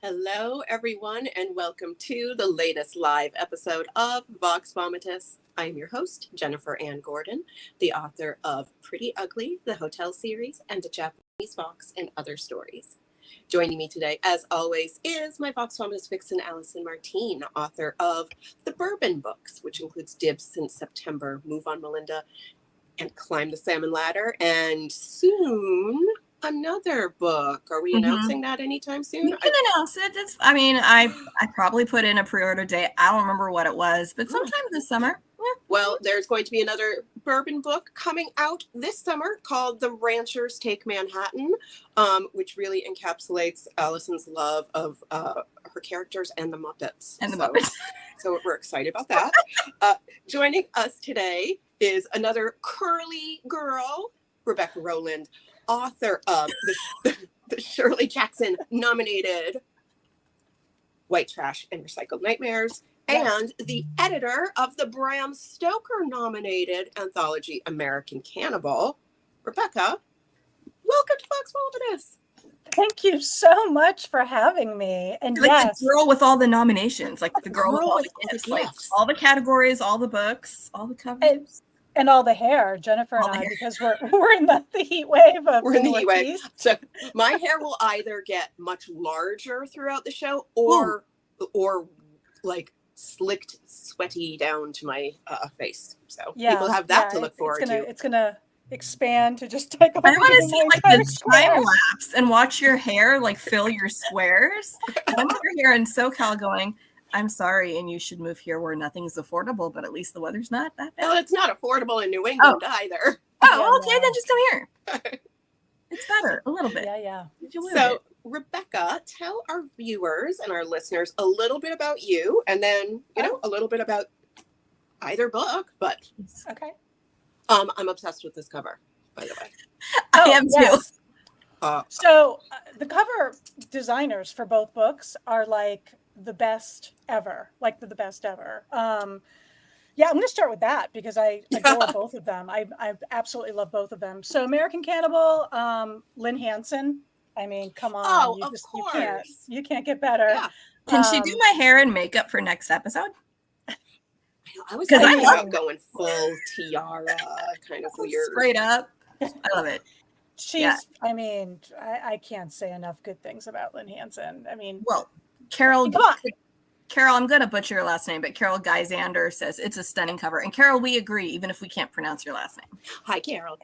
Hello, everyone, and welcome to the latest live episode of Vox Vomitus. I'm your host, Jennifer Ann Gordon, the author of Pretty Ugly, the Hotel series, and A Japanese Fox and Other Stories. Joining me today, as always, is my Vox Vomitus vixen, Allison Martine, author of The Bourbon Books, which includes Dibs Since September, Move on Melinda, and Climb the Salmon Ladder, and soon another book. Are we announcing that anytime soon? You can announce it. I probably put in a pre-order date. I don't remember what it was, but sometime this summer. Yeah. Well, there's going to be another bourbon book coming out this summer called The Ranchers Take Manhattan, which really encapsulates Allison's love of her characters and the Muppets. So we're excited about that. Joining us today is another curly girl, Rebecca Rowland, author of the Shirley Jackson nominated White Trash and Recycled Nightmares, and the editor of the Bram Stoker nominated anthology American Cannibal. Rebecca, welcome to Vox Vomitus. Thank you so much for having me. And the girl with all the nominations, like the girl with all the gifts, like all the categories, all the books, all the covers. And all the hair, Jennifer and I, because we're in the heat wave of We're in the heat wave. So my hair will either get much larger throughout the show or like slicked, sweaty down to my face. So people have that to look forward to. It's gonna expand to just take I want to see like the time lapse and watch your hair like fill your squares. And I'm over here in SoCal going, I'm sorry, and you should move here where nothing's affordable, but at least the weather's not that bad. Well, it's not affordable in New England either. Oh, okay, then just come here. It's better, a little bit. Yeah. So, Rebecca, tell our viewers and our listeners a little bit about you, and then, a little bit about either book, but... Okay. I'm obsessed with this cover, by the way. I am too. So, the cover designers for both books are like the best ever, I'm going to start with that because I adore both of them. I absolutely love both of them. So American Cannibal, Lynn Hansen. I mean, come on. Oh, of course. You can't get better. Yeah. Can she do my hair and makeup for next episode? I was thinking about going full tiara, kind of weird. Straight up. I love it. I can't say enough good things about Lynn Hansen. I mean, well, Carol, I'm going to butcher your last name, but Carol Geisander says it's a stunning cover. And Carol, we agree, even if we can't pronounce your last name. Hi, Carol.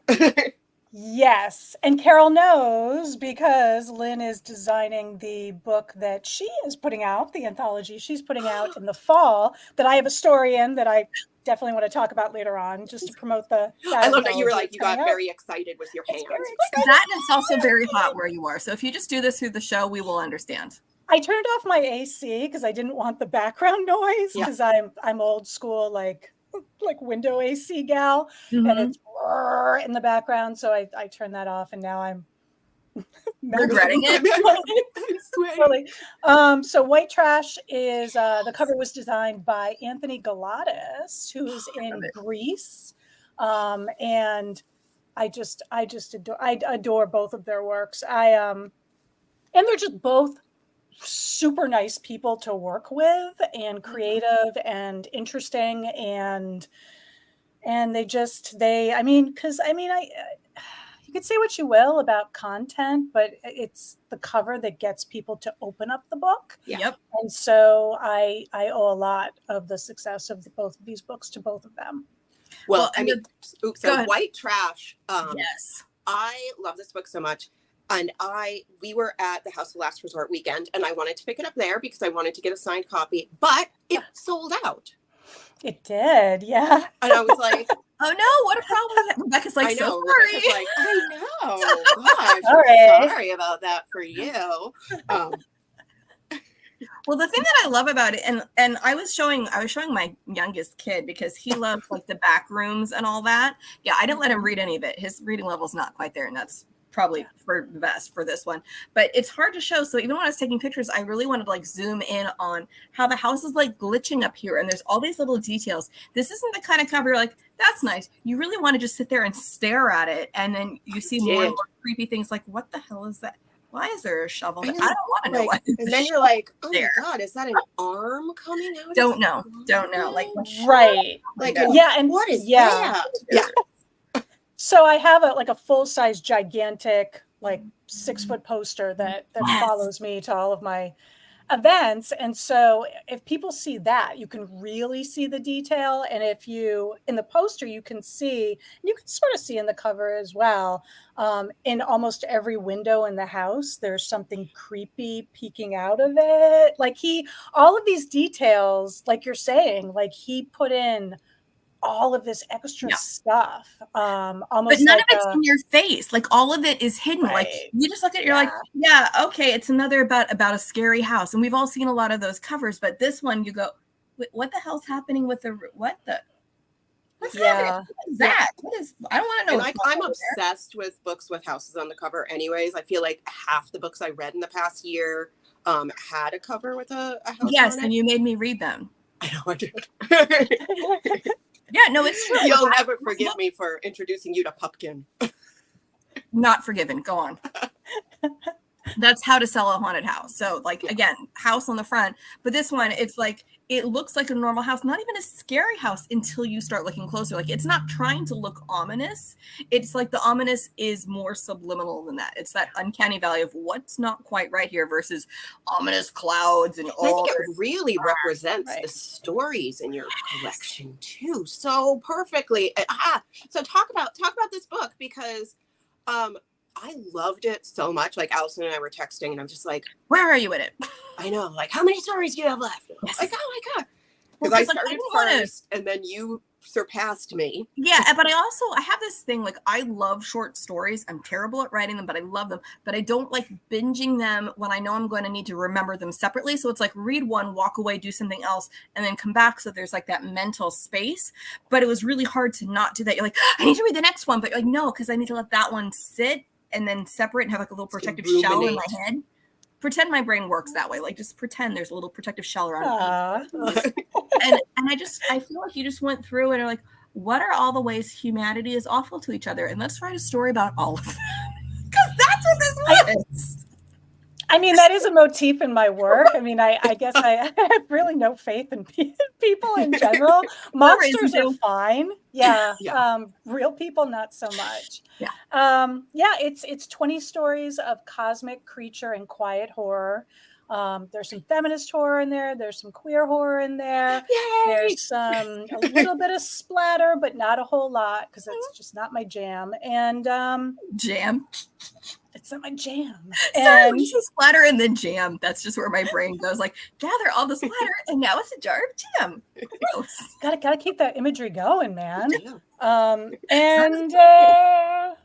Yes. And Carol knows because Lynn is designing the book that she is putting out, the anthology she's putting out in the fall, that I have a story in that I definitely want to talk about later on, just to promote that. I love that you were like, you got very excited with your hands. That and it's also very hot where you are. So if you just do this through the show, we will understand. I turned off my AC because I didn't want the background noise because I'm old school, like window AC gal, and it's in the background. So I turned that off, and now I'm regretting it. So White Trash is the cover was designed by Anthony Galatis, who's in Greece, and I adore both of their works. And they're just both super nice people to work with and creative and interesting and you could say what you will about content, but it's the cover that gets people to open up the book. Yep. And so I owe a lot of the success of both of these books to both of them. Well, White Trash. Yes. I love this book so much. And we were at the House of Last Resort weekend, and I wanted to pick it up there because I wanted to get a signed copy, but it sold out. It did, yeah. And I was like, oh no, what a problem. Rebecca's like, I know. So sorry. Rebecca's like, I know. Gosh, I'm sorry about that for you. Well, the thing that I love about it, and I was showing my youngest kid because he loves like the back rooms and all that. Yeah, I didn't let him read any of it. His reading level's not quite there, and that's probably for the best for this one, but it's hard to show. So even when I was taking pictures, I really wanted to like zoom in on how the house is like glitching up here. And there's all these little details. This isn't the kind of cover you're like, that's nice. You really want to just sit there and stare at it. And then you see more and more creepy things like, what the hell is that? why is there a shovel? I I know, don't want to know like, why. and then you're like, oh there. my God, is that an arm coming out? Don't know. Like, Right. Like, Yeah. And what is yeah. that? Yeah. So I have a full-size gigantic, like 6-foot poster that Yes. follows me to all of my events. And so if people see that, you can really see the detail. And if you, in the poster, you can sort of see in the cover as well, in almost every window in the house, there's something creepy peeking out of it. Like all of these details, like you're saying, like he put in all of this extra stuff, almost but none like of it's in your face. Like all of it is hidden. Right. Like you just look at it, you're like, yeah, okay, it's another about a scary house. And we've all seen a lot of those covers, but this one you go, what the hell's happening with what's happening? What is that? What is, I don't want to know. And I'm obsessed with books with houses on the cover anyways. I feel like half the books I read in the past year had a cover with a house yes, on and it. you made me read them. I know I did. Yeah, no, it's true. You'll never forgive me for introducing you to Pumpkin. Not forgiven. Go on. That's How to Sell a Haunted House. So, like, again, house on the front. But this one, it's like, it looks like a normal house, not even a scary house until you start looking closer. Like, it's not trying to look ominous. It's like the ominous is more subliminal than that. It's that uncanny valley of what's not quite right here versus ominous clouds and all. I think it really represents the stories in your collection too, so perfectly. So talk about this book, because I loved it so much. Like Allison and I were texting, and I'm just like, where are you in it? I know, like, how many stories do you have left? Yes. Like, oh my God. Because I started first, and then you surpassed me. Yeah, but I have this thing, like, I love short stories. I'm terrible at writing them, but I love them. But I don't like binging them when I know I'm going to need to remember them separately. So it's like read one, walk away, do something else, and then come back. So there's like that mental space. But it was really hard to not do that. You're like, I need to read the next one. But like, no, because I need to let that one sit and then separate and have like a little protective shell in my head. Pretend my brain works that way. Like, just pretend there's a little protective shell around it. And I feel like you just went through and are like, what are all the ways humanity is awful to each other? And let's write a story about all of them. Because that's what this was. I mean, that is a motif in my work. I mean, I guess I have really no faith in people in general. Monsters are fine. Yeah. Real people, not so much. Yeah. It's 20 stories of cosmic creature and quiet horror. There's some feminist horror in there. There's some queer horror in there. Yay! There's a little bit of splatter, but not a whole lot, because that's just not my jam. And jam. It's not my jam. Sorry, when you say splatter and then jam, that's just where my brain goes. Like, gather all the splatter, and now it's a jar of jam. Gross. Gotta keep that imagery going, man. And a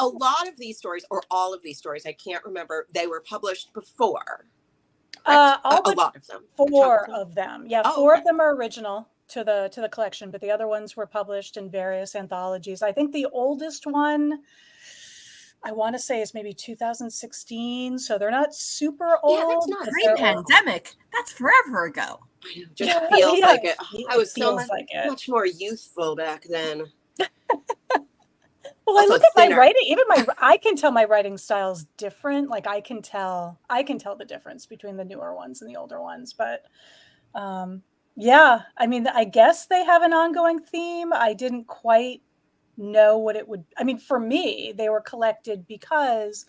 lot of these stories, or all of these stories, I can't remember, they were published before. A lot of them. Four of them. Yeah, four of them are original to the collection, but the other ones were published in various anthologies. I think the oldest one, I want to say, is maybe 2016, so they're not super old. Yeah, that's not pre-pandemic. That's forever ago. I know, just feels like it. I was so much more youthful back then. Well, I look at my writing, I can tell my writing style is different. Like, I can tell the difference between the newer ones and the older ones. But yeah, I mean, I guess they have an ongoing theme. I didn't quite know what it would. I mean, for me, they were collected because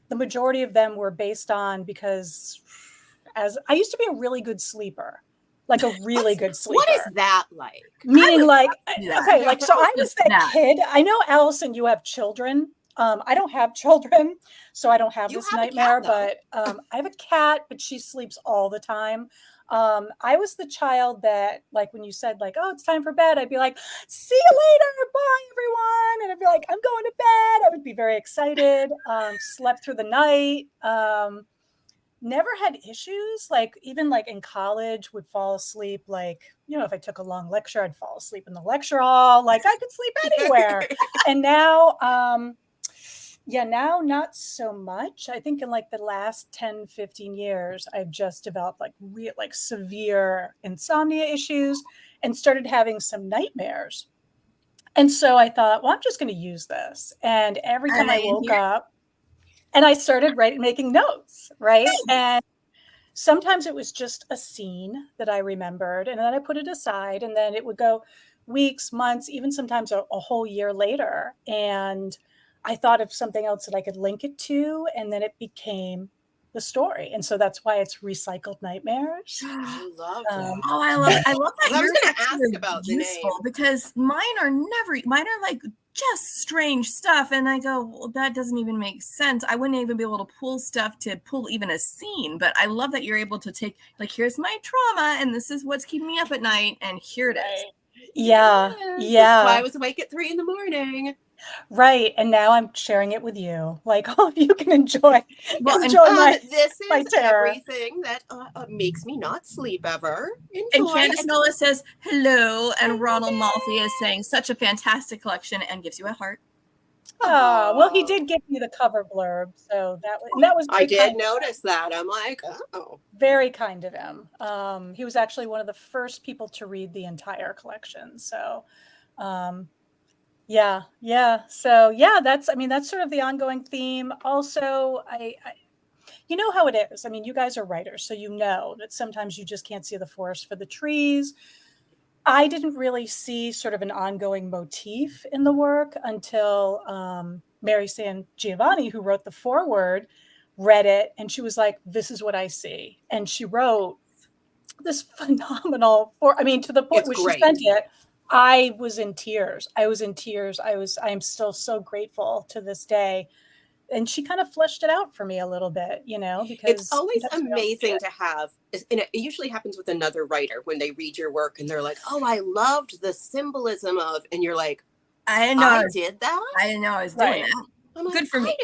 the majority of them were based on, because as I used to be a really good sleeper. Like a really good sleeper. What is that like? Meaning, like, okay, like, so I was that kid. I know, Allison, you have children. I don't have children, so I don't have this nightmare, but I have a cat, but she sleeps all the time. I was the child that, like, when you said, like, oh, it's time for bed, I'd be like, see you later, bye, everyone. And I'd be like, I'm going to bed. I would be very excited, slept through the night. Never had issues, like, even like in college would fall asleep, like, you know, if I took a long lecture, I'd fall asleep in the lecture hall, like I could sleep anywhere. And now now not so much. I think in like the last 10, 15 years, I've just developed like severe insomnia issues and started having some nightmares. And so I thought, well, I'm just going to use this. And every time I woke up, and I started making notes, right? And sometimes it was just a scene that I remembered, and then I put it aside, and then it would go weeks, months, even sometimes a whole year later. And I thought of something else that I could link it to, and then it became the story. And so that's why it's Recycled Nightmares. I love that. Oh, I love that. I was going to ask about the name because mine are like just strange stuff. And I go, well, that doesn't even make sense. I wouldn't even be able to pull stuff to pull even a scene. But I love that you're able to take, like, here's my trauma, and this is what's keeping me up at night, and here it is. Yeah. That's why I was awake at 3 a.m. Right. And now I'm sharing it with you. Like, all of you can enjoy this my is terror. everything that makes me not sleep ever. Enjoy. And Candace Nola says hello, and Ronald Malfi is saying such a fantastic collection, and gives you a heart. Oh, well, he did give me the cover blurb, so that was. I did notice that. I'm like, oh, very kind of him. He was actually one of the first people to read the entire collection. So, yeah. So yeah, that's sort of the ongoing theme. Also, I you know how it is. I mean, you guys are writers, so you know that sometimes you just can't see the forest for the trees. I didn't really see sort of an ongoing motif in the work until Mary San Giovanni, who wrote the foreword, read it, and she was like, "This is what I see." And she wrote this phenomenal to the point where she sent it. I was in tears. I am still so grateful to this day. And she kind of fleshed it out for me a little bit, because it's always amazing to have, and it usually happens with another writer when they read your work and they're like, "Oh, I loved the symbolism of," and you're like, "I know I did that. I know I was doing that. I'm Good like, for me."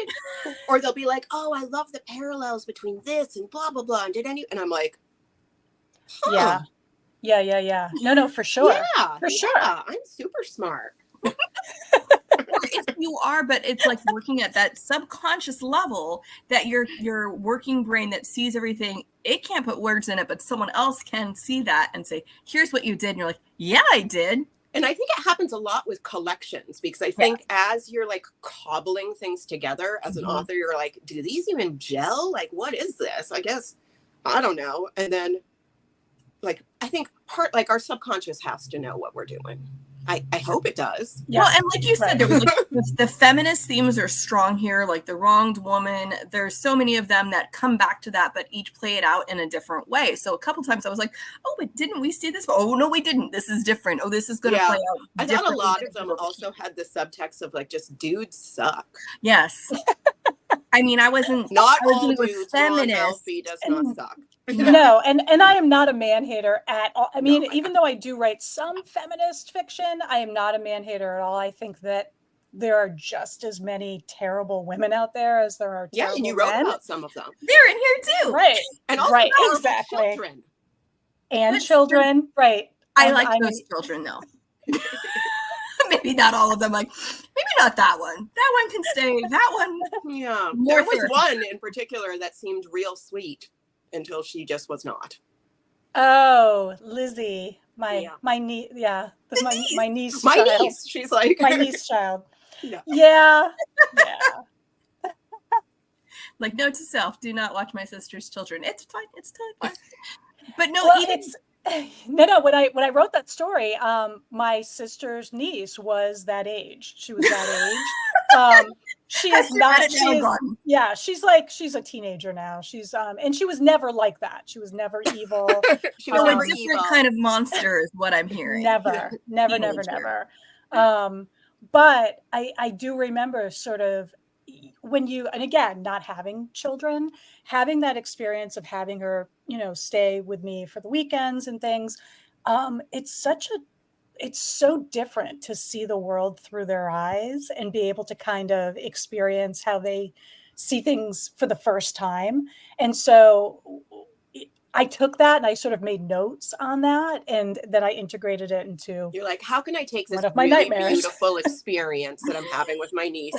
Or they'll be like, "Oh, I love the parallels between this and blah blah blah." And and I'm like, huh. Yeah. No, for sure. Yeah, for sure. I'm super smart. You are, but it's like working at that subconscious level that your working brain that sees everything, it can't put words in it, but someone else can see that and say, "Here's what you did." And you're like, "Yeah, I did." And I think it happens a lot with collections, because I think as you're like cobbling things together as an author, you're like, "Do these even gel? Like, what is this? I guess, I don't know." And then like, I think our subconscious has to know what we're doing. I hope it does. Yeah. Well, and like you said, there was the feminist themes are strong here, like the wronged woman. There's so many of them that come back to that, but each play it out in a different way. So a couple times I was like, "Oh, but didn't we see this? Oh, no, we didn't. This is different. Oh, this is going to play out." I thought a lot of them also had the subtext of like, just dudes suck. Yes. I mean, I wasn't not all dudes. Feminist does not suck. No, and I am not a man hater at all. I mean, even though I do write some feminist fiction, I am not a man hater at all. I think that there are just as many terrible women out there as there are terrible and you wrote men. about some of them. They're in here too, right? And also exactly. Children. And children, right? I like those children though. Maybe not all of them. Like, maybe not that one. That one can stay. That one. Yeah. There was one in particular that seemed real sweet until she just was not. Oh, Lizzie, my niece. Yeah, my niece. My niece. She's like my niece child. No. Yeah. Like, note to self: do not watch my sister's children. It's fine. It's totally fine. But no, no. When I wrote that story, my sister's niece was that age. She was that age. She is not. She's a teenager now. She's and she was never like that. She was never evil. She was never a different kind of monster, is what I'm hearing. Never. But I do remember sort of when you, and again, not having children, having that experience of having her, stay with me for the weekends and things. It's so different to see the world through their eyes and be able to kind of experience how they see things for the first time. And so I took that and I sort of made notes on that, and then I integrated it into. You're like, how can I take this my really nightmares. Beautiful experience that I'm having with my niece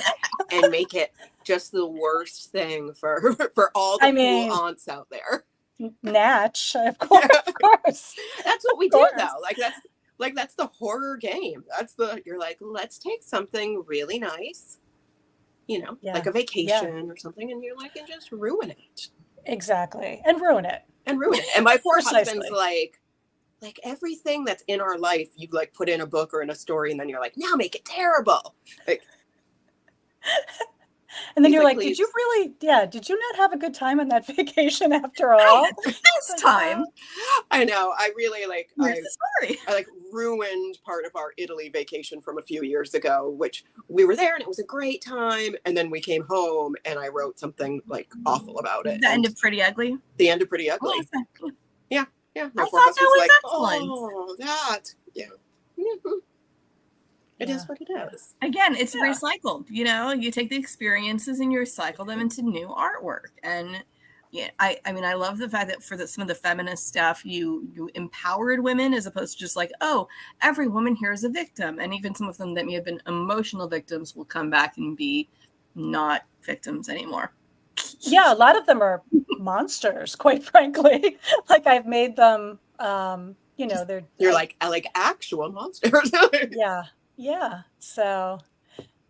and make it just the worst thing for all the cool aunts out there? Natch, of course. That's what we do, though. Like Like, that's the horror game. You're like, let's take something really nice, like a vacation or something, and you're like, and just ruin it. Exactly. And ruin it. And my poor Precisely. husband's like everything that's in our life, you like put in a book or in a story, and then you're like, now make it terrible. Like, and then you're like, please. did you not have a good time on that vacation after all? This time. I know. I really Where's the story? I ruined part of our Italy vacation from a few years ago, which we were there and it was a great time. And then we came home and I wrote something awful about it. The end of Pretty Ugly? The end of Pretty Ugly. Oh, yeah. I thought that was excellent. Oh, that. Yeah. Mm-hmm. It is what it is. Again, it's recycled. You take the experiences and you recycle them into new artwork. And I mean, I love the fact that for some of the feminist stuff, you empowered women as opposed to just like, oh, every woman here is a victim. And even some of them that may have been emotional victims will come back and be not victims anymore. Yeah, a lot of them are monsters, quite frankly. Like, I've made them, you're like actual monsters. Yeah. So,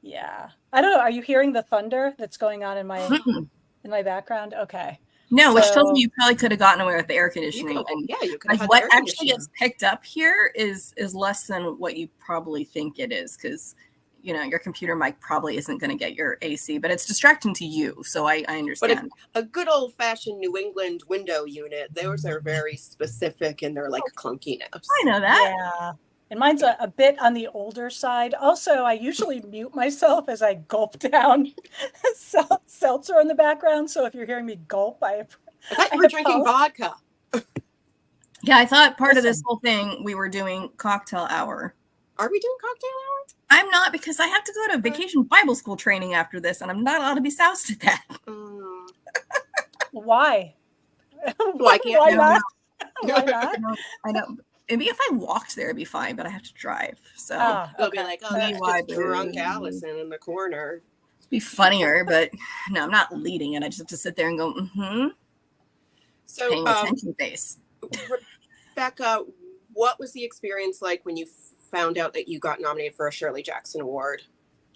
yeah. I don't know. Are you hearing the thunder that's going on in my background? Okay. No, which tells me you probably could have gotten away with the air conditioning. You could have what actually gets picked up here is less than what you probably think it is, because your computer mic probably isn't going to get your AC, but it's distracting to you. So I understand. But a good old fashioned New England window unit, those are very specific in their clunkiness. I know that. Yeah. And mine's a bit on the older side. Also, I usually mute myself as I gulp down seltzer in the background. So if you're hearing me gulp, I thought you were drinking vodka. Yeah, I thought part of this whole thing, we were doing cocktail hour. Are we doing cocktail hour? I'm not, because I have to go to vacation Bible school training after this, and I'm not allowed to be soused at that. Why? Why can't Why you? not? Why not? I know. Maybe if I walked there, it'd be fine, but I have to drive. So they'll be like, oh, that's just drunk Allison in the corner. It'd be funnier, but no, I'm not leading it. I just have to sit there and go, So, paying attention face. Rebecca, what was the experience like when you found out that you got nominated for a Shirley Jackson Award?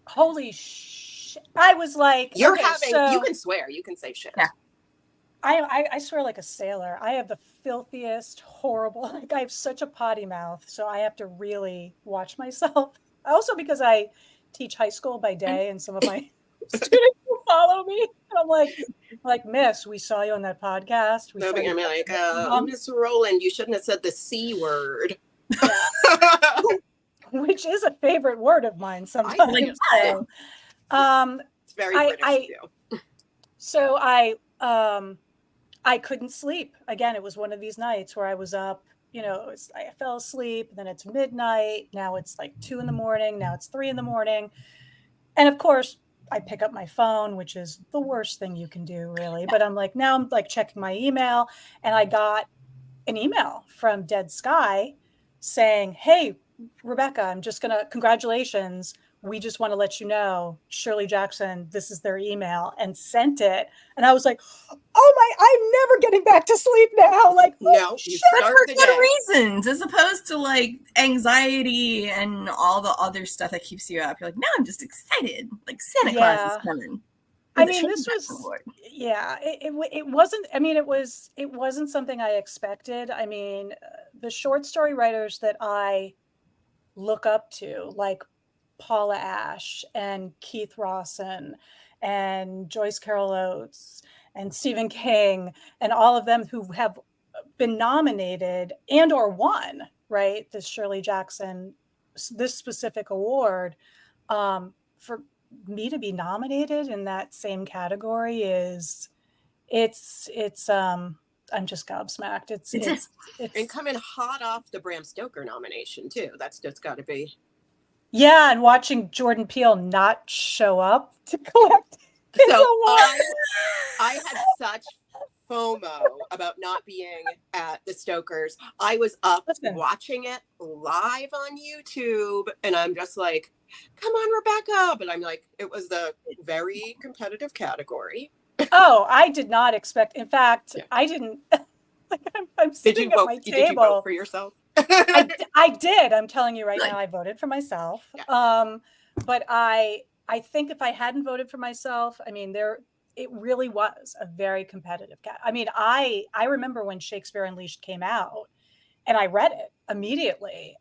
Holy shit. I was like, you can swear, you can say shit. Yeah. I swear like a sailor. I have the filthiest, horrible, I have such a potty mouth. So I have to really watch myself. Also because I teach high school by day and some of my students will follow me. And I'm like, Miss, we saw you on that podcast. They'll be like, Miss Rowland, you shouldn't have said the C word. Which is a favorite word of mine sometimes. It's very British of you. So I couldn't sleep. Again, it was one of these nights where I was up, I fell asleep, then it's midnight. Now it's 2 a.m. Now it's 3 a.m. And of course I pick up my phone, which is the worst thing you can do really. But I'm checking my email, and I got an email from Dead Sky saying, hey, Rebecca, congratulations. We just want to let you know, Shirley Jackson, this is their email, and sent it. And I was like, oh my, I'm never getting back to sleep now. No, you start for the good day. reasons, as opposed to anxiety and all the other stuff that keeps you up. You're like, no, I'm just excited. Santa Claus is coming. I mean, this was, it wasn't, it wasn't something I expected. I mean, the short story writers that I look up to, like Paula Ashe and Keith Rawson and Joyce Carol Oates and Stephen King and all of them who have been nominated and or won, right? This Shirley Jackson, this specific award, for me to be nominated in that same category I'm just gobsmacked. It's and coming hot off the Bram Stoker nomination too. That's just got to be. Yeah, and watching Jordan Peele not show up to collect his award. I had such FOMO about not being at the Stokers. I was up watching it live on YouTube, and I'm just like, come on, Rebecca. But I'm like, it was the very competitive category. Oh, I did not expect. In fact, I didn't. I'm sitting at my table. Did you vote for yourself? I did. I'm telling you right Good. now, I voted for myself. Yeah. But I think if I hadn't voted for myself, I mean, it really was a very competitive cast. I mean, I remember when Shakespeare Unleashed came out, and I read it immediately.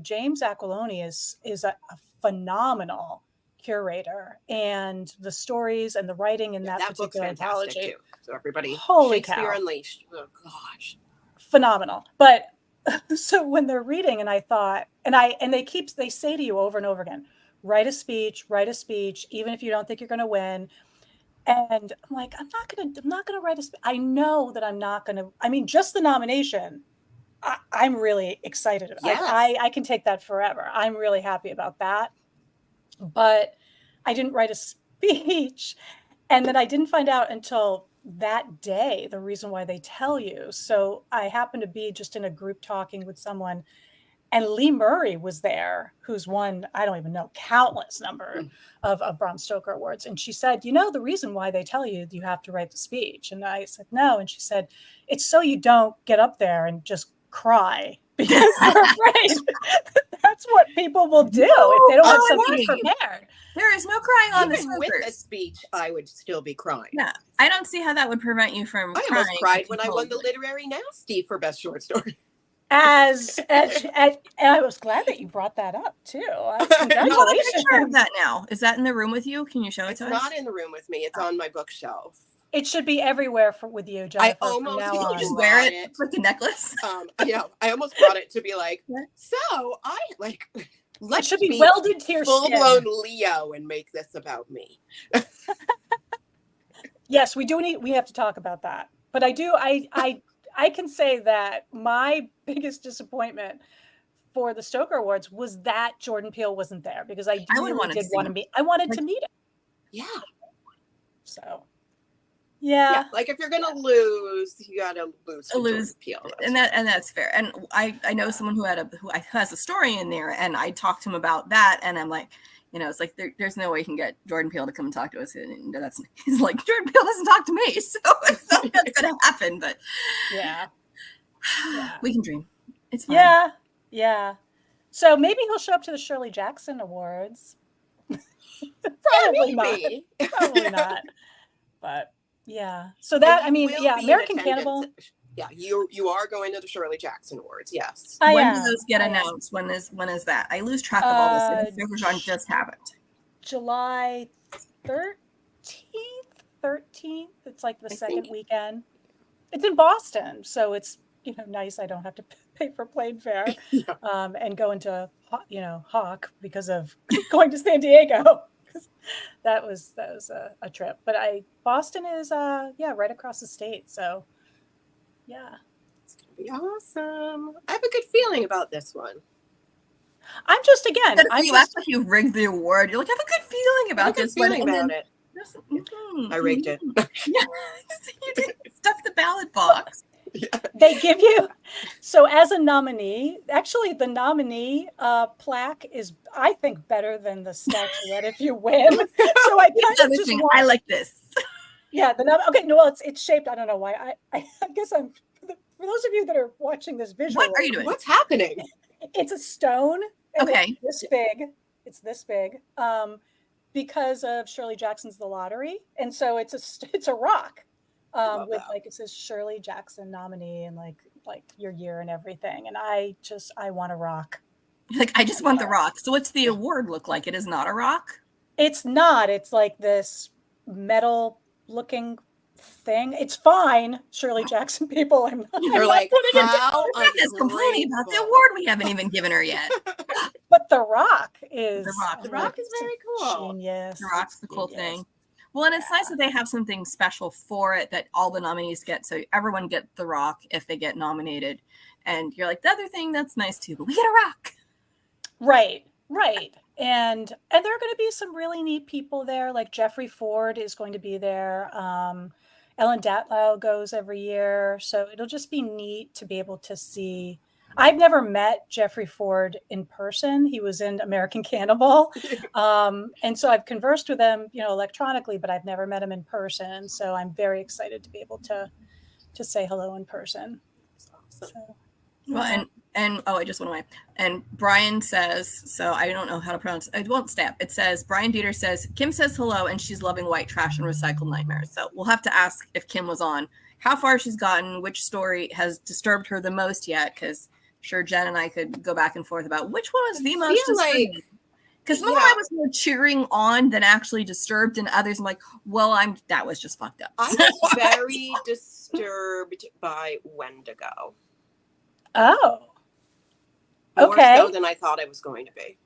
James Aquiloni is a phenomenal curator, and the stories and the writing in that book's particular fantastic anthology. too. So everybody, Holy Shakespeare cow. Unleashed. Oh gosh. Phenomenal. But so when they're reading, and I thought, and they say to you over and over again, write a speech, even if you don't think you're going to win. And I'm like, I'm not going to write a speech. I know that I'm not going to, I mean, just the nomination, I'm really excited about. Yes. Like, I can take that forever. I'm really happy about that. But I didn't write a speech. And then I didn't find out until that day the reason why they tell you. So I happened to be just in a group talking with someone, and Lee Murray was there, who's won, I don't even know, countless number of Bram Stoker Awards. And she said, the reason why they tell you have to write the speech. And I said, no. And she said, it's so you don't get up there and just cry because they're afraid. That's what people will do if they don't have something prepared. There is no crying on the Even with a speech, I would still be crying. Yeah, I don't see how that would prevent you from crying. I almost cried when I won the Literary Nasty for Best Short Story. And I was glad that you brought that up too. Congratulations. Picture of that now. Is that in the room with you? Can you show it to us? It's not in the room with me. It's on my bookshelf. It should be everywhere with you, Jennifer. I almost just wear it like a necklace. I almost brought it to be like, so I like. It should be welded to your skin. Full-blown Leo and make this about me. Yes, we have to talk about that. But I can say that my biggest disappointment for the Stoker Awards was that Jordan Peele wasn't there, because I wanted to meet him. Yeah. So yeah, like if you're gonna lose, you gotta lose to Jordan Peele. And that's fair. And I know someone who has a story in there, and I talked to him about that, and I'm like, it's like there's no way you can get Jordan Peele to come and talk to us, and he's like, Jordan Peele doesn't talk to me, so it's not that's gonna happen. But yeah, we can dream. It's fine. Yeah. So maybe he'll show up to the Shirley Jackson Awards. Probably not. But yeah. So that, American Cannibal. Yeah, you are going to the Shirley Jackson Awards, yes. When do those get announced? When is that? I lose track of all this. If just happened. July 13th. It's like the second weekend. It's in Boston, so it's nice. I don't have to pay for plane fare and go into Hawk because of going to San Diego. That was a trip. But Boston is right across the state, so. Yeah. It's going to be awesome. I have a good feeling about this one. I'm just, again. You act like you rigged the award. You're like, I have a good feeling about this one. I rigged it. Yeah. You did stuff the ballot box. Yeah. They give you. So as a nominee, actually the nominee plaque is, I think, better than the statuette if you win. So I kind of just I like this. Yeah, okay. No, well, it's shaped. I don't know why. I guess for those of you that are watching this visual. What are you doing? What's happening? It's a stone. Okay. It's this big. Because of Shirley Jackson's The Lottery, and so it's a rock. With it says Shirley Jackson nominee and like your year and everything. And I want a rock. I just want the rock. So what's the award look like? It is not a rock? It's not. It's like this metal looking thing. It's fine, Shirley Jackson people. You're like, how is complaining about the award we haven't even given her yet. But the rock is the rock is very cool. Genius. The rock's the cool thing. Well, and it's nice that they have something special for it that all the nominees get. So everyone gets the rock if they get nominated. And you're like, the other thing that's nice too, but we get a rock. Right. And there are going to be some really neat people there. Like Jeffrey Ford is going to be there. Ellen Datlow goes every year. So it'll just be neat to be able to see. I've never met Jeffrey Ford in person. He was in American Cannibal. And so I've conversed with him, electronically, but I've never met him in person. So I'm very excited to be able to say hello in person. Awesome. Well, And I just went away. And Brian says, so I don't know how to pronounce it. I won't stamp. It says, Brian Dieter says, Kim says hello and she's loving white trash and recycled nightmares. So we'll have to ask if Kim was on, how far she's gotten, which story has disturbed her the most yet. Because sure, Jen and I could go back and forth about which one was the most disturbing. Because some of I was more cheering on than actually disturbed, and others I'm like, well, that was just fucked up. I was very disturbed by Wendigo. Oh. More so than I thought I was going to be.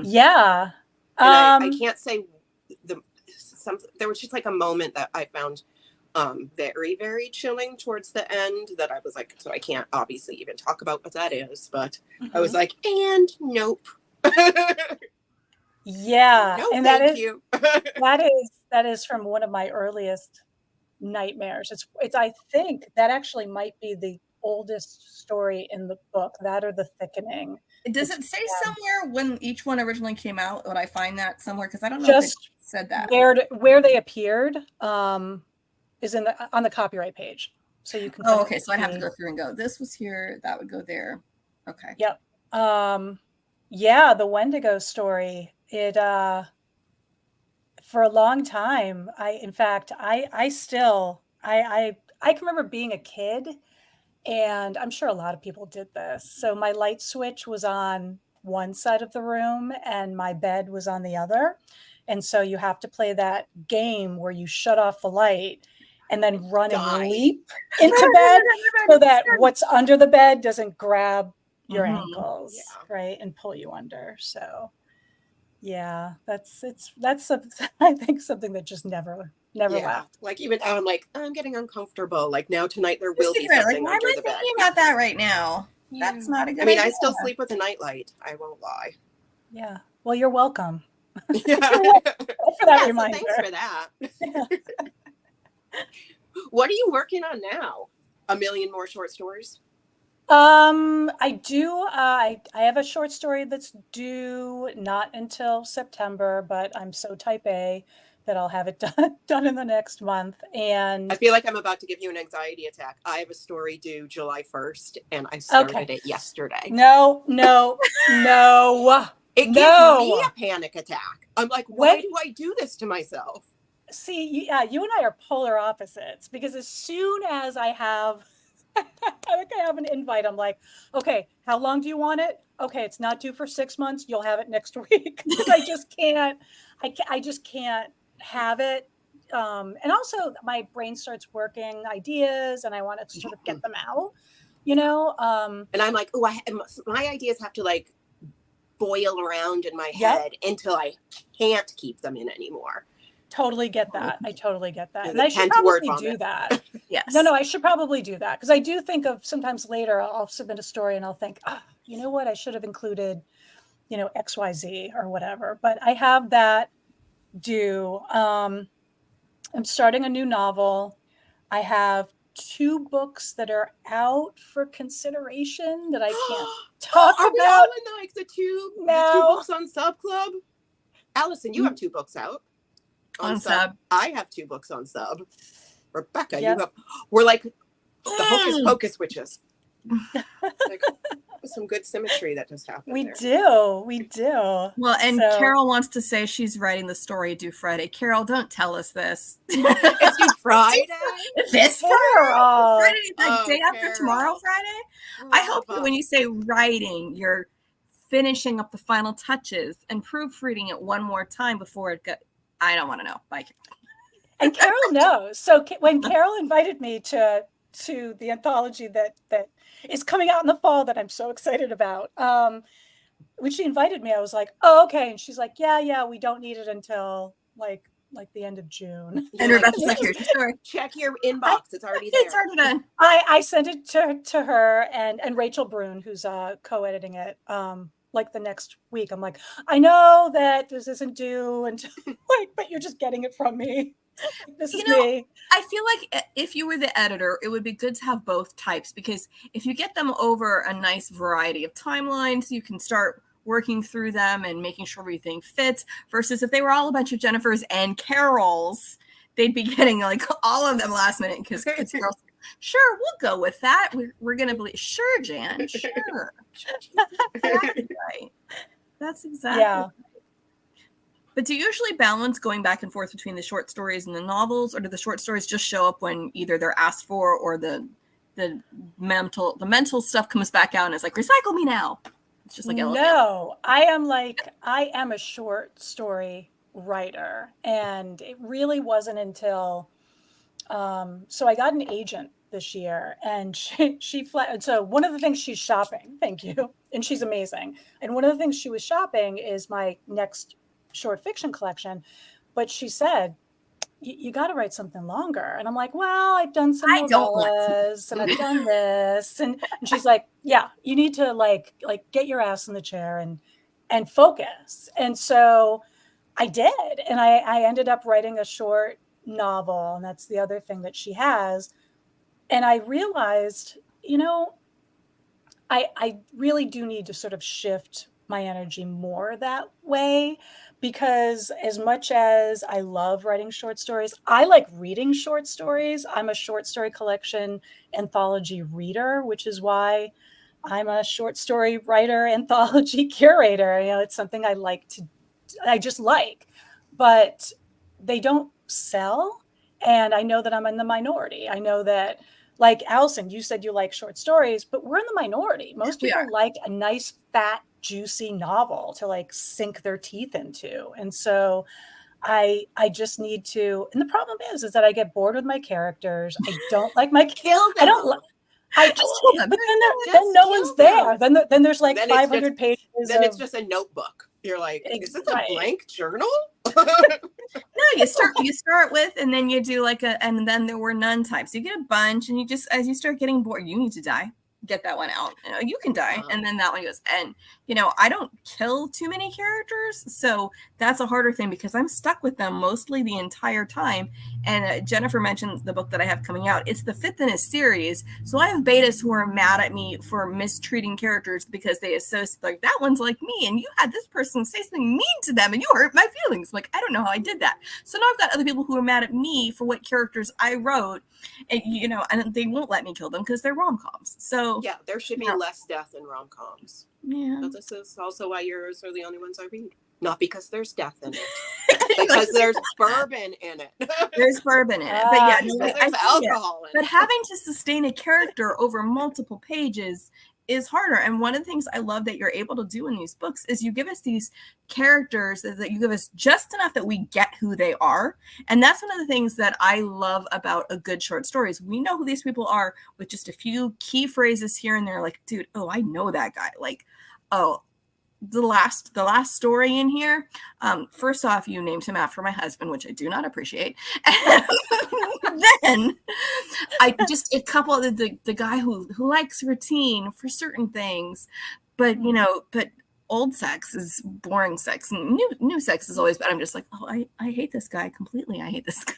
Yeah. And I can't say there was just like a moment that I found very, very chilling towards the end that I was like, so I can't obviously even talk about what that is, but I was like, and nope. Yeah. No, and thank you. that is from one of my earliest nightmares. It's I think that actually might be the oldest story in the book, that or The Thickening. Does it say somewhere when each one originally came out? Would I find that somewhere? Because I don't know if it said that. Where they appeared is on the copyright page. So you can okay. So I'd have to go through and go, this was here, that would go there. Okay. Yep. Yeah, the Wendigo story. It for a long time, I can remember being a kid, and I'm sure a lot of people did this. So my light switch was on one side of the room and my bed was on the other. And so you have to play that game where you shut off the light and then run and leap into bed so that what's under the bed doesn't grab your ankles, right, and pull you under. So yeah, that's I think something that just never left. Like even now I'm like, I'm getting uncomfortable. Like now tonight there will be something like, under the bed. I'm thinking about that right now. That's not a good idea. I still sleep with a nightlight. I won't lie. Yeah. Well, you're welcome. Yeah. For that reminder. So thanks for that. What are you working on now? A million more short stories? I do. I have a short story that's due not until September, but I'm so type A that I'll have it done in the next month. And I feel like I'm about to give you an anxiety attack. I have a story due July 1st, and I started it yesterday. No. It gives me a panic attack. I'm like, why do I do this to myself? See, yeah, you and I are polar opposites, because as soon as I have an invite, I'm like, okay, how long do you want it? Okay, it's not due for 6 months. You'll have it next week. I just can't have it. And also my brain starts working ideas and I want to sort of get them out, And I'm like, my ideas have to like boil around in my head until I can't keep them in anymore. Totally get that. I totally get that. And I should probably do that. Yes. No, I should probably do that, because I do think of sometimes later I'll submit a story and I'll think, you know what, I should have included, XYZ or whatever. But I have that due. I'm starting a new novel. I have 2 books that are out for consideration that I can't talk about. Are we all in like the two books on Sub Club? Allison, you have 2 books out. On Sub. I have 2 books on Sub. Rebecca, we're like the Hocus Pocus witches. Like, some good symmetry that just happened. We do. Well, and Carol wants to say she's writing the story due Friday. Carol, don't tell us this. It's due Friday? This Friday? The day after Carol. Tomorrow, Friday? I hope that when you say writing, you're finishing up the final touches and proofreading it one more time before it goes. I don't want to know. Bye, Carol. And Carol knows. So when Carol invited me to the anthology that is coming out in the fall that I'm so excited about, when she invited me, I was like, oh, okay. And she's like, yeah, we don't need it until like the end of June. And Rebecca's like, here's your story. Check your inbox. It's already there. It's already done. I sent it to her and Rachel Brune, who's co-editing it, like the next week. I'm like, I know that this isn't due until but you're just getting it from me. This is me. I feel like if you were the editor, it would be good to have both types, because if you get them over a nice variety of timelines, you can start working through them and making sure everything fits, versus if they were all a bunch of Jennifers and Carols, they'd be getting like all of them last minute, because Carol's Sure, we'll go with that. We're going to believe. Sure, Jan. Sure. Exactly right. That's exactly right. But do you usually balance going back and forth between the short stories and the novels, or do the short stories just show up when either they're asked for or the mental stuff comes back out and it's like, recycle me now? It's just like, no, I am a short story writer, and it really wasn't until so I got an agent this year, and so one of the things she's shopping, thank you, and she's amazing, and one of the things she was shopping is my next short fiction collection, but she said, you got to write something longer. And I'm like, well, I've done some novellas and I've done this. And she's like, yeah, you need to like get your ass in the chair and focus. And so I did. And I ended up writing a short novel. And that's the other thing that she has. And I realized, I really do need to sort of shift my energy more that way, because as much as I love writing short stories, I like reading short stories. I'm a short story collection anthology reader, which is why I'm a short story writer anthology curator. It's something I just like, but they don't sell. And I know that I'm in the minority. I know that, like Allison, you said you like short stories, but we're in the minority. Most people like a nice, fat, juicy novel to like sink their teeth into. And so I just need to, and the problem is that I get bored with my characters. I don't like my kill them. I don't but then no one's there. Then there's like 500 pages. Then it's just a notebook. You're like, is this a blank journal? No, you start with, and then you do and then there were none types. You get a bunch, and you just, as you start getting bored, you need to die. Get that one out. You can die. And then that one goes. And, I don't kill too many characters. So that's a harder thing because I'm stuck with them mostly the entire time. And Jennifer mentioned the book that I have coming out. It's the 5th in a series. So I have betas who are mad at me for mistreating characters because they associate, like, that one's like me. And you had this person say something mean to them and you hurt my feelings. Like, I don't know how I did that. So now I've got other people who are mad at me for what characters I wrote. And, and they won't let me kill them because they're rom-coms. So yeah, there should be less death in rom-coms. Yeah. But this is also why yours are the only ones I read. Not because there's death in it, because there's bourbon in it. There's bourbon in it. But yeah, there's alcohol in it. But having to sustain a character over multiple pages is harder. And one of the things I love that you're able to do in these books is you give us these characters that you give us just enough that we get who they are. And that's one of the things that I love about a good short story is we know who these people are with just a few key phrases here and there. Like, dude, oh, I know that guy. Like, oh, the last story in here. First off, you named him after my husband, which I do not appreciate. Then I just a couple of the guy who likes routine for certain things, but but old sex is boring sex, and new sex is always bad. I'm just like, oh, I hate this guy completely. I hate this guy.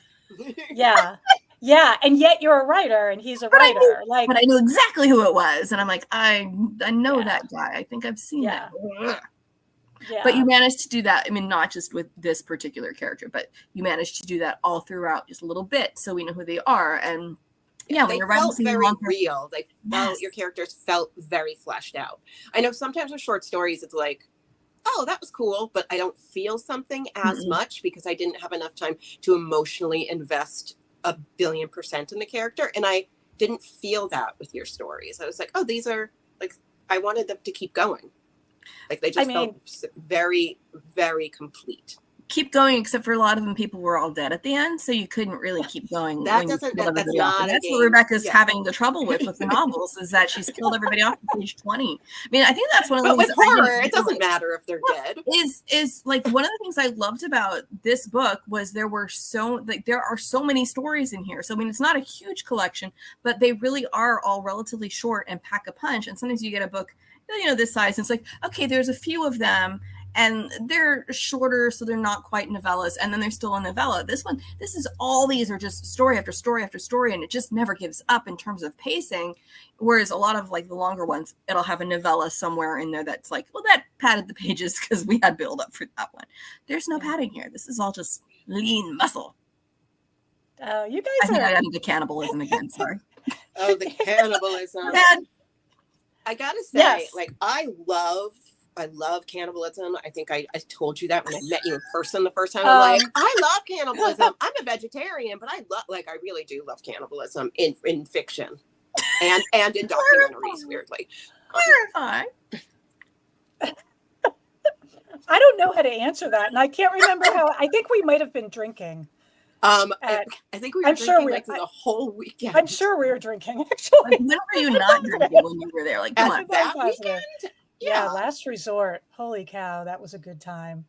Yeah, and yet you're a writer, and he's a writer. But I know exactly who it was, and I'm like, I know that guy. I think I've seen that. Yeah. But you managed to do that. I mean, not just with this particular character, but you managed to do that all throughout, just a little bit, so we know who they are. And yeah, they felt very real. They felt your characters felt very fleshed out. I know sometimes with short stories, it's like, oh, that was cool, but I don't feel something as much because I didn't have enough time to emotionally invest 1,000,000,000% in the character. And I didn't feel that with your stories. I was like, oh, these are like, I wanted them to keep going. Like they just felt very, very complete. Keep going, except for a lot of them, people were all dead at the end, so you couldn't really keep going. That's what Rebecca's having the trouble with the novels, is that she's killed everybody off at page 20. I mean, I think that's one of the things. But with horror, it doesn't matter if they're dead. Is like one of the things I loved about this book was there are so many stories in here. So I mean, it's not a huge collection, but they really are all relatively short and pack a punch. And sometimes you get a book, this size, and it's like, okay, there's a few of them. And they're shorter, so they're not quite novellas. And then there's still a novella. These are just story after story after story, and it just never gives up in terms of pacing. Whereas a lot of like the longer ones, it'll have a novella somewhere in there that's like, well, that padded the pages because we had build up for that one. There's no padding here. This is all just lean muscle. You guys I think I got into cannibalism again. Sorry. Oh, the cannibalism. I gotta say, Yes. like, I love cannibalism. I think I told you that when I met you in person the first time. I'm like, I love cannibalism. I'm a vegetarian, but I really do love cannibalism in fiction and in documentaries, weirdly. Clarify. I don't know how to answer that, and I can't remember how. I think we might have been drinking. I think we were drinking the whole weekend. I'm sure we were drinking, actually. Like, when were you not drinking when you were there? Like, come on. That weekend? Yeah, last resort. Holy cow, that was a good time.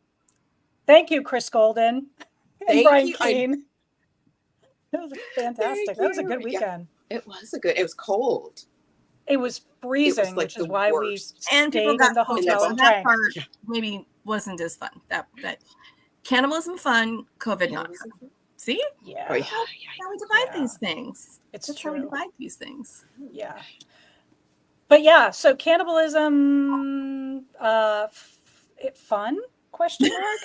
Thank you, Chris Golden and Brian Keane. It was fantastic. That was a good weekend. Yeah, it was cold. It was freezing, which is why we stayed in the hotel and that part maybe wasn't as fun. That cannibalism fun, COVID not fun. See? Yeah. Oh, yeah. How we divide these things. It's how we divide these things. Yeah. But yeah, so cannibalism, fun? Question mark?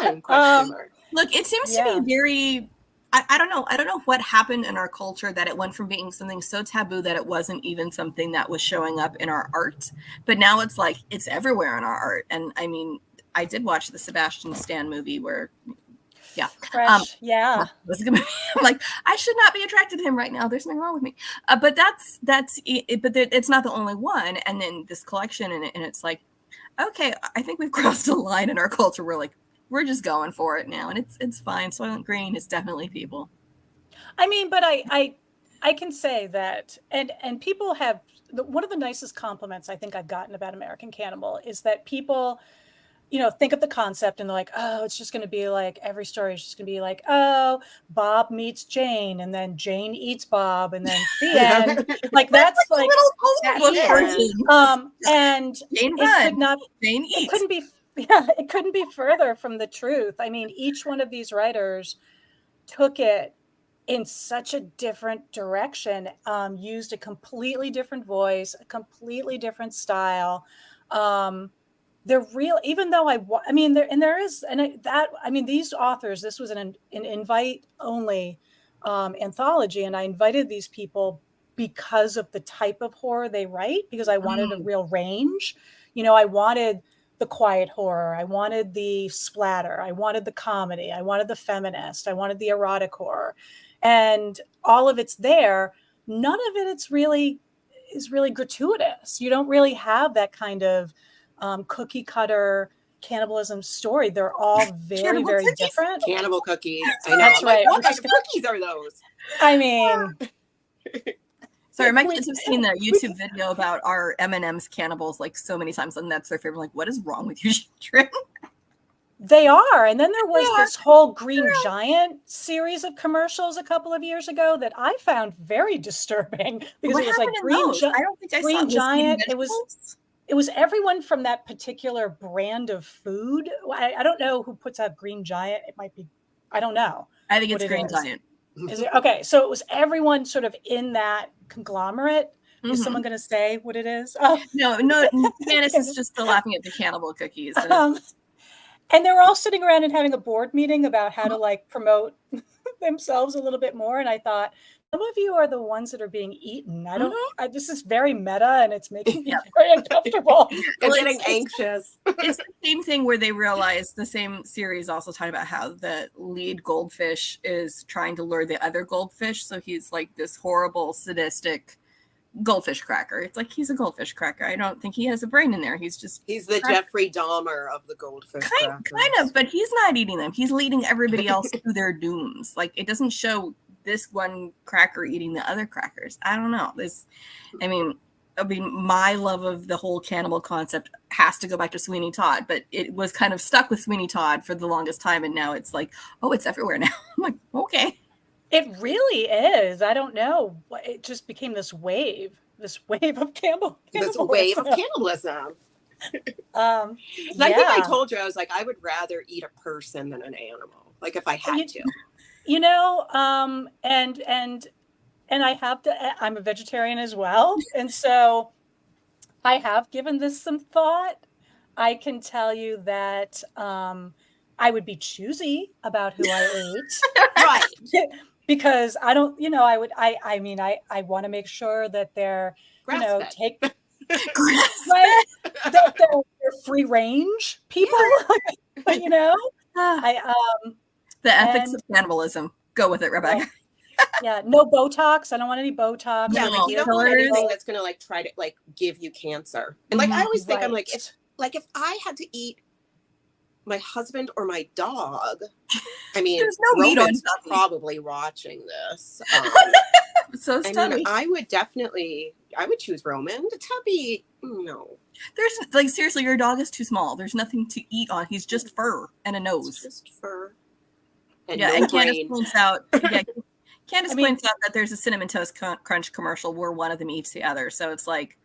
Fun? Question mark. Look, it seems to be very. I don't know. I don't know what happened in our culture that it went from being something so taboo that it wasn't even something that was showing up in our art. But now it's like it's everywhere in our art. And I mean, I did watch the Sebastian Stan movie where, Fresh, yeah. It was a good movie. I'm like, I should not be attracted to him right now. There's something wrong with me. But that's it. But it's not the only one. And then this collection, and it's like, okay, I think we've crossed a line in our culture. We're just going for it now, and it's fine. Soylent Green is definitely people. I mean, but I can say that, and people have one of the nicest compliments I think I've gotten about American Cannibal is that people, think of the concept and they're like, oh, it's just going to be like every story is just going to be like, oh, Bob meets Jane, and then Jane eats Bob, and then the end. Like that's like a little cartoon. And Jane Jane eats. It couldn't be. Yeah, it couldn't be further from the truth. I mean, each one of these writers took it in such a different direction, used a completely different voice, a completely different style. They're real, even though these authors, this was an invite only anthology. And I invited these people because of the type of horror they write, because I wanted a real range. I wanted the quiet horror. I wanted the splatter. I wanted the comedy. I wanted the feminist. I wanted the erotic horror, and all of it's there. None of it is really gratuitous. You don't really have that kind of cookie cutter cannibalism story. They're all very, very different. Cannibal cookies. I know. That's right. What kind of cookies are those? I mean. Sorry, my kids have seen the YouTube video about our M&M's cannibals like so many times, and that's their favorite. Like, what is wrong with you, children? They are. And then there was this whole Green Giant series of commercials a couple of years ago that I found very disturbing because it was like I don't think I saw Green Giant. It was everyone from that particular brand of food. I don't know who puts out Green Giant. It might be, I don't know. I think it's Green Giant. Is it okay? So it was everyone sort of in that conglomerate. Is someone going to say what it is? Oh. No. Janice is just still laughing at the cannibal cookies. And they're all sitting around and having a board meeting about how to like promote themselves a little bit more. And I thought, some of you are the ones that are being eaten. This is very meta, and it's making me very uncomfortable. I'm getting anxious. It's the same thing where they realize the same series also talking about how the lead goldfish is trying to lure the other goldfish. So he's like this horrible, sadistic goldfish cracker. It's like he's a goldfish cracker. I don't think he has a brain in there. He's the Jeffrey Dahmer of the goldfish kind of, but he's not eating them. He's leading everybody else to their dooms. Like it doesn't show this one cracker eating the other crackers. I don't know. My love of the whole cannibal concept has to go back to Sweeney Todd, but it was kind of stuck with Sweeney Todd for the longest time, and now it's like, oh, it's everywhere now. I'm like, okay. It really is. I don't know. It just became this wave of cannibalism. This wave of cannibalism. I think I told you, I was like, I would rather eat a person than an animal. Like if I had to. And I have to, I'm a vegetarian as well. And so I have given this some thought. I can tell you that I would be choosy about who I ate. Right. because I don't, I mean, I want to make sure that they're, Grass-fed. right, that they're free range people, I, The ethics and- of cannibalism. Go with it, Rebecca. yeah, no Botox. I don't want any Botox. Yeah, No. like you don't want Killers. anything that's gonna like try to like give you cancer. And like I always think I'm like, Right. if I had to eat my husband or my dog, I mean, There's no meat on Roman's Tubby. probably watching this. So I Tubby. mean, I would choose Roman. Tubby, no. There's like seriously, your dog is too small. There's nothing to eat on. He's just fur and a It's nose. just fur. And Yeah, no and Candace brain. points out. Yeah, Candace points out that there's a Cinnamon Toast Crunch commercial where one of them eats the other. So it's like,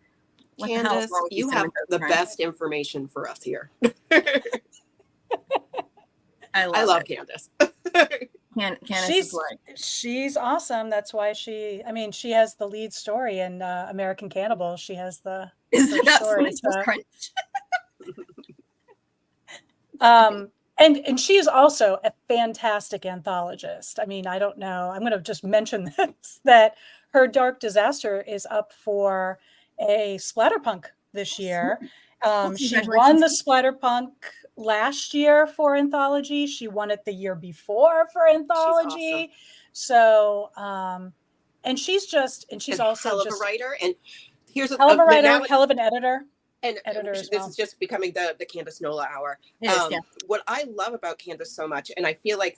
what the hell is Candace, wrong with you Cinnamon have Toast the Crunch? best information for us here. I I love it. Candace. Candace is like, she's awesome. That's why she has the lead story in American Cannibal. She has the is first that story, Cinnamon Toast so- Crunch? And she is also a fantastic anthologist. I mean, I don't know. I'm going to just mention this, that her Dark Disaster is up for a Splatterpunk this year. She won the Splatterpunk last year for anthology. She won it the year before for anthology. So, and she's also hell of just a writer. And here's hell of a writer, now, hell of an editor. and editor as this well. is just becoming the Candace Nola hour. It is, yeah. What I love about Candace so much, and I feel like,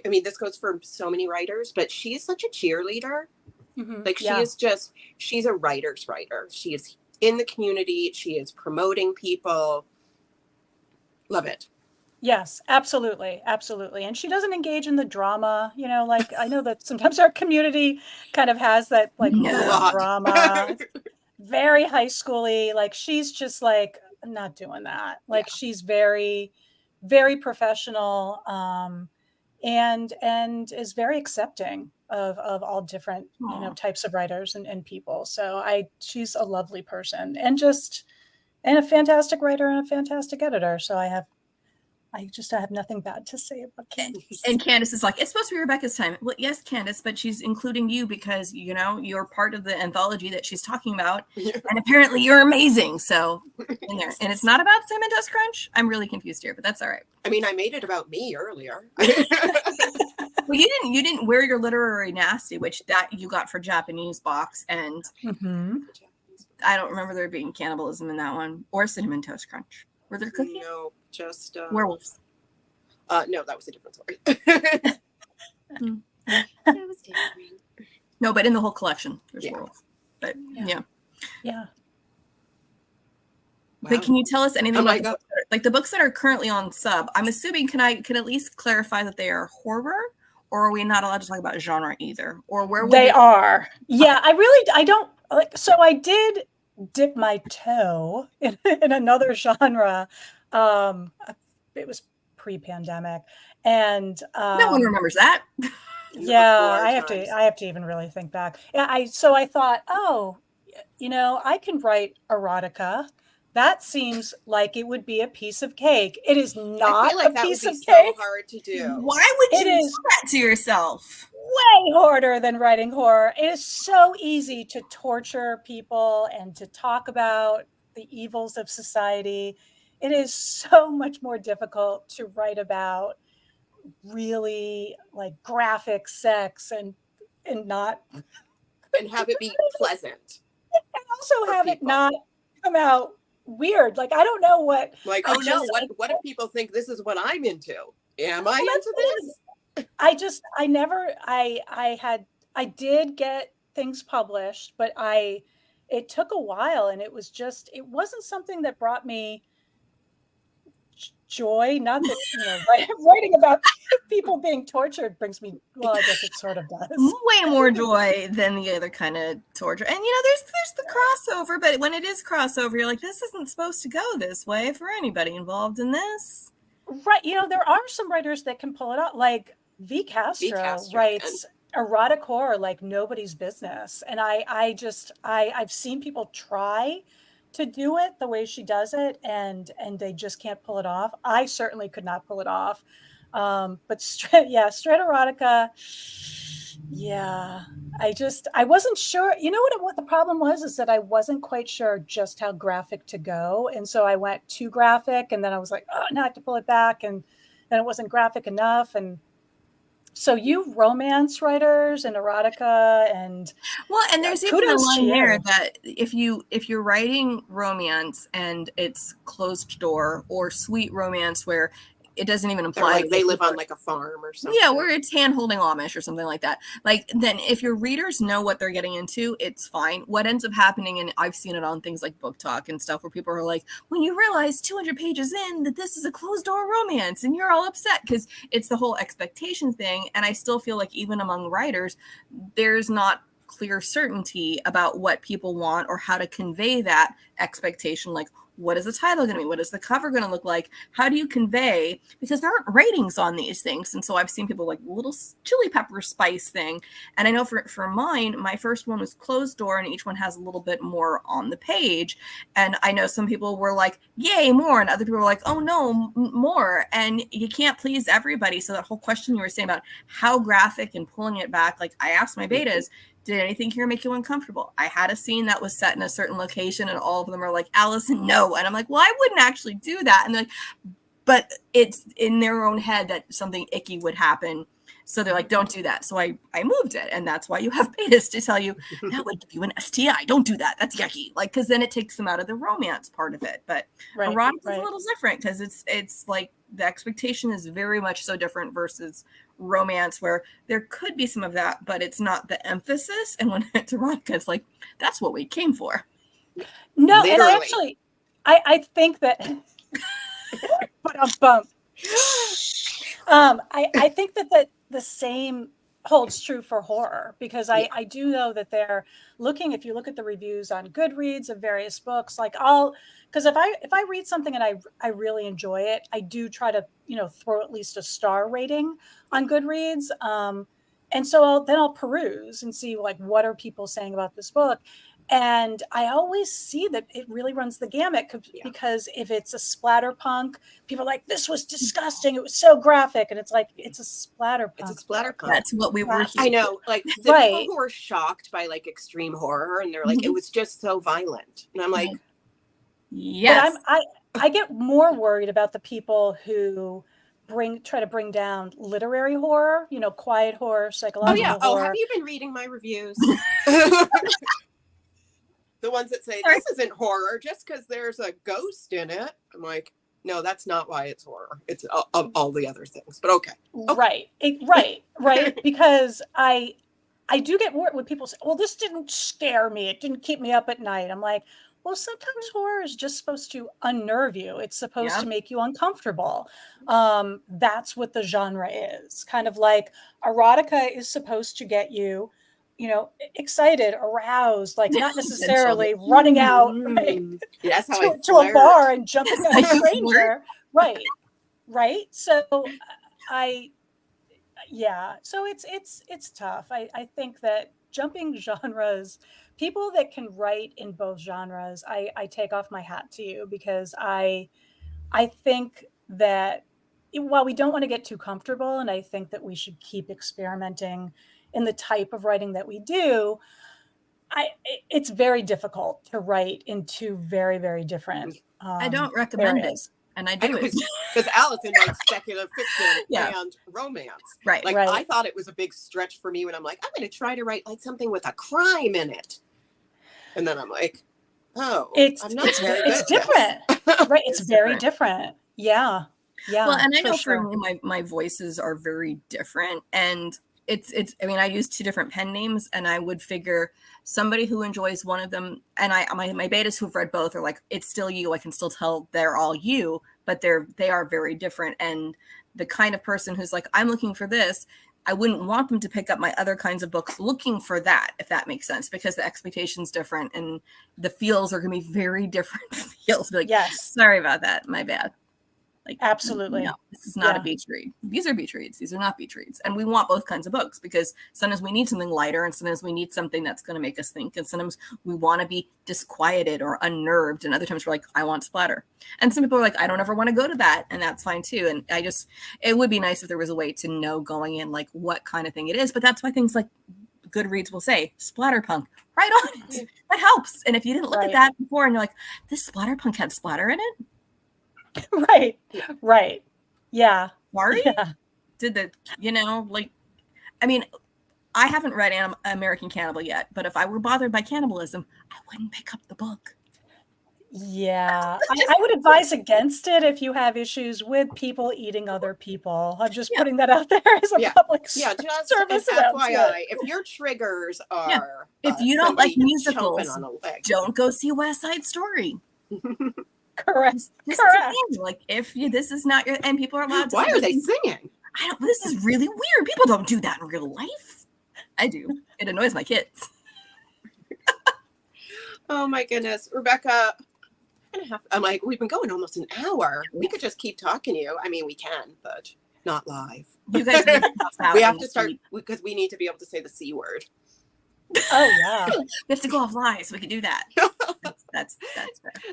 I mean, this goes for so many writers, but she is such a cheerleader. Mhm. Like Yeah. she's a writer's writer. She is in the community. She is promoting people. Love it. Yes, absolutely. Absolutely. And she doesn't engage in the drama, like I know that sometimes our community kind of has that like No. drama, very high schooly. Like she's just like, I'm not doing that. Like she's very, very professional, and is very accepting of all different, types of writers and people. So she's a lovely person and a fantastic writer and a fantastic editor. So I have nothing bad to say about Candace. And Candace is like, it's supposed to be Rebecca's time. Well, yes, Candace, but she's including you because, you're part of the anthology that she's talking about. And apparently you're amazing. So in there. And it's not about Cinnamon Toast Crunch. I'm really confused here, but that's all right. I mean, I made it about me earlier. Well, you didn't wear your literary nasty, which that you got for Japanese box. And I don't remember there being cannibalism in that one or Cinnamon Toast Crunch. Were there cookies? No, just Werewolves. No, that was a different story. Hmm. That was different. No, but in the whole collection, there's Yeah. werewolves. But Yeah. But can you tell us anything Oh my about the books that are currently on sub? I'm assuming can at least clarify that they are horror, or are we not allowed to talk about genre either? Or where would they are? Yeah, I don't like. So I did dip my toe in another genre. It was pre-pandemic, and no one remembers that. Yeah, I have to even really think back. Yeah, I thought, I can write erotica. That seems like it would be a piece of cake. It is not I feel like a that piece would of be cake. so hard to do. Why would It you is. do that to yourself? Way harder than writing horror. It is so easy to torture people and to talk about the evils of society. It is so much more difficult to write about really like graphic sex and not And have it be pleasant. and also For have it people. not come out weird. Like I don't know what Like, I oh no, just- what if people think this is what I'm into? Am I Well, that's into what this? I did get things published, but it took a while and it wasn't something that brought me joy. Not that, writing about people being tortured brings me, well, I guess it sort of does. Way more joy than the other kind of torture. And there's the crossover, but when it is crossover, you're like, this isn't supposed to go this way for anybody involved in this. Right. There are some writers that can pull it off. Like V. Castro writes erotic horror like nobody's business. And I've seen people try to do it the way she does it and they just can't pull it off. I certainly could not pull it off. But straight erotica, Yeah, I wasn't sure. You know what the problem was is that I wasn't quite sure just how graphic to go. And so I went too graphic and then I was like, oh, now I have to pull it back. And then it wasn't graphic enough. And so you romance writers and erotica and Well, and there's even a kudos to line there you. that if you're writing romance and it's closed door, or sweet romance where it doesn't even Or imply like that they live people on are- like a farm or something. yeah, where it's hand holding Amish or something like that. Like, then if your readers know what they're getting into, it's fine. What ends up happening, and I've seen it on things like Book Talk and stuff, where people are like, when you realize 200 pages in that this is a closed door romance, and you're all upset because it's the whole expectation thing. And I still feel like even among writers, there's not clear certainty about what people want or how to convey that expectation. Like, what is the title going to be? What is the cover going to look like? How do you convey? Because there aren't ratings on these things. And so I've seen people like little chili pepper spice thing. And I know for mine, my first one was closed door, and each one has a little bit more on the page. And I know some people were like, yay, more. And other people were like, oh no, more. And you can't please everybody. So that whole question you were saying about how graphic and pulling it back, like I asked my betas, did anything here make you uncomfortable? I had a scene that was set in a certain location, and all of them are like, Allison, no. And I'm like, well, I wouldn't actually do that. And they're like, but it's in their own head that something icky would happen. So they're like, don't do that. So I moved it. And that's why you have betas to tell you that would give you an STI. Don't do that. That's yucky. Like, because then it takes them out of the romance part of it. But erotic is a little different because it's like the expectation is very much so different versus romance, where there could be some of that, but it's not the emphasis. And when it's erotica, it's like, that's what we came for. No, Literally. and I actually, I think that, but I think that the same holds true for horror, because I do know that they're looking, if you look at the reviews on Goodreads of various books, like because if I read something and I really enjoy it, I do try to, throw at least a star rating on Goodreads. And so then I'll peruse and see like, what are people saying about this book? And I always see that it really runs the gamut, because if it's a splatterpunk, people are like, this was disgusting. It was so graphic. And it's like, it's a splatterpunk. It's a splatterpunk. That's what we were. I know, like the people who are shocked by like extreme horror, and they're like, it was just so violent. And I'm like, yes. But I get more worried about the people who try to bring down literary horror, quiet horror, psychological horror. Oh, have you been reading my reviews? The ones that say this isn't horror just because there's a ghost in it. I'm like, no, that's not why it's horror. It's all the other things. But okay. Right. Because I do get more when people say, well, this didn't scare me. It didn't keep me up at night. I'm like, well, sometimes horror is just supposed to unnerve you. It's supposed to make you uncomfortable. That's what the genre is. Kind of like erotica is supposed to get you, excited, aroused, like not necessarily running out to a bar and jumping at a stranger. Right. So so it's tough. I think that jumping genres, people that can write in both genres, I take off my hat to you, because I think that while we don't want to get too comfortable, and I think that we should keep experimenting in the type of writing that we do, it's very difficult to write in two very, very different I don't recommend areas. it. And I do it. Because Allison likes speculative fiction and romance. Right. Like, I thought it was a big stretch for me when I'm like, I'm going to try to write like something with a crime in it. And then I'm like, I'm not very good. It's different. Right. It's very different. Yeah. Well, and I know for me, my voices are very different. And it's I mean, I use two different pen names, and I would figure somebody who enjoys one of them, and my betas who've read both are like, it's still you. I can still tell they're all you, but they are very different. And the kind of person who's like, I'm looking for this, I wouldn't want them to pick up my other kinds of books looking for that, if that makes sense, because the expectation's different and the feels are going to be very different feels. Be like, yes, sorry about that, my bad. Like, Absolutely. no, this is not a beach read. These are beach reads. These are not beach reads. And we want both kinds of books because sometimes we need something lighter and sometimes we need something that's going to make us think. And sometimes we want to be disquieted or unnerved. And other times we're like, I want splatter. And some people are like, I don't ever want to go to that. And that's fine too. And it would be nice if there was a way to know going in like what kind of thing it is. But that's why things like Goodreads will say splatterpunk right on it. That helps. And if you didn't look at that before and you're like, this splatterpunk had splatter in it. Right. Yeah. Sorry? Yeah. I haven't read American Cannibal yet, but if I were bothered by cannibalism, I wouldn't pick up the book. Yeah. I would advise against it if you have issues with people eating other people. I'm just putting that out there as a public just service FYI, announcement. if your triggers are if you don't like somebody musicals, chomping on a leg, don't go see West Side Story. Correct. This is the thing. Like if this is not your, and people are allowed to. Why are they singing? This is really weird. People don't do that in real life. I do. It annoys my kids. Oh my goodness, Rebecca. I'm like, we've been going almost an hour. We could just keep talking to you. I mean, we can, but not live. You guys we have to start because we need to be able to say the C word. Oh yeah. We have to go off live so we can do that. That's fair.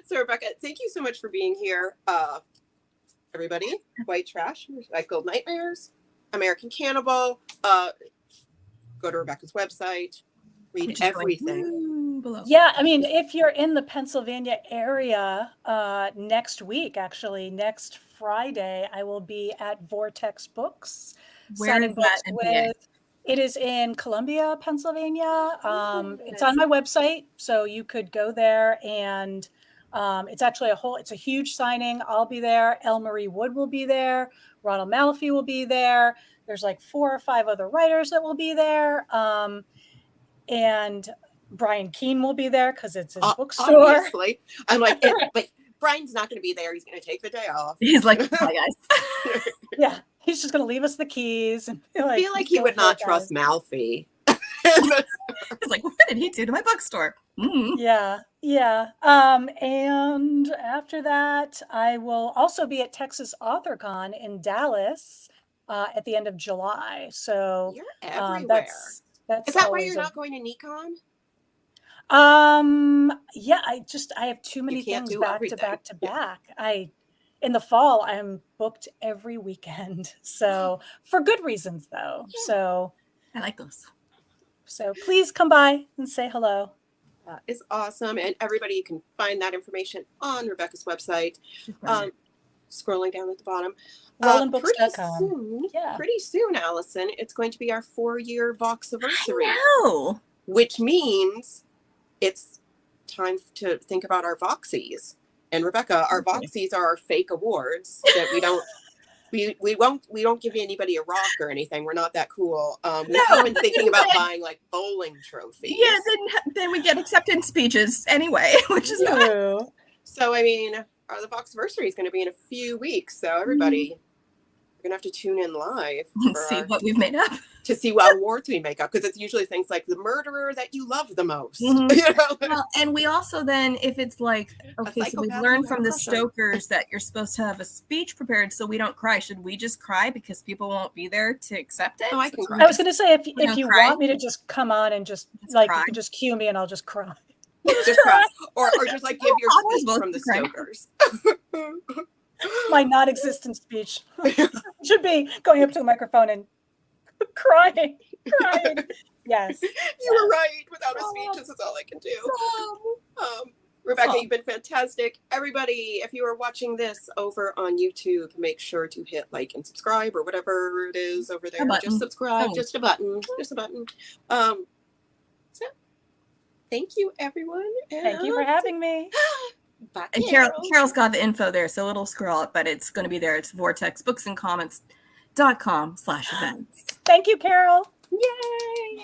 So Rebecca, thank you so much for being here. Everybody, White Trash, Recycled Nightmares, American Cannibal. Go to Rebecca's website, read everything. Below. Yeah, I mean, if you're in the Pennsylvania area, next week, actually, next Friday, I will be at Vortex Books. Where is that? It is in Columbia, Pennsylvania. It's on my website, so you could go there, and it's actually it's a huge signing. I'll be there. Elle Marie Wood will be there. Ronald Malfi will be there. There's like 4 or 5 other writers that will be there. And Brian Keene will be there because it's his bookstore. Obviously. I'm like, but Brian's not going to be there. He's going to take the day off. He's like, hi guys. Yeah, he's just going to leave us the keys. And I feel like he would not trust Malfi. He's like, what did he do to my bookstore? Yeah. And after that, I will also be at Texas AuthorCon in Dallas at the end of July. So you're everywhere. That's is that why you're not going to Nikon? Yeah, I have too many things back to back. In the fall, I'm booked every weekend. So for good reasons though. Yeah. So I like those. So please come by and say hello. That is awesome. And everybody, you can find that information on Rebecca's website. Scrolling down at the bottom. RowlandBooks.com. Pretty soon, Allison, it's going to be our 4-year Voxiversary. I know. Which means it's time to think about our Voxies. And Rebecca, our Voxies are our fake awards that we don't we don't give anybody a rock or anything. We're not that cool. We've been thinking about buying like bowling trophies. Yeah, then we get acceptance speeches anyway, which is not. So I mean, the Voxiversary is going to be in a few weeks. So everybody, you're going to have to tune in live to see what we've made up. To see what awards we make up, because it's usually things like the murderer that you love the most. Mm-hmm. You know? Well, and we also then, if it's like, okay, so we've learned from the Stokers that you're supposed to have a speech prepared so we don't cry. Should we just cry because people won't be there to accept it? No, I can cry. I was going to say, if you want me to just come on and just like, you can just cue me and I'll just cry. Just cry. Or just like give your speech from the Stokers. My non-existent speech should be going up to the microphone and crying. Yes. You were right. Without a speech, this is all I can do. Rebecca, you've been fantastic. Everybody, if you are watching this over on YouTube, make sure to hit like and subscribe or whatever it is over there. Just subscribe. Just a button. Just a button. So thank you, everyone. Thank you for having me. Bye, and Carol's got the info there, so it'll scroll it, but it's going to be there. It's vortexbooksandcomments.com/events. Thank you, Carol. Yay!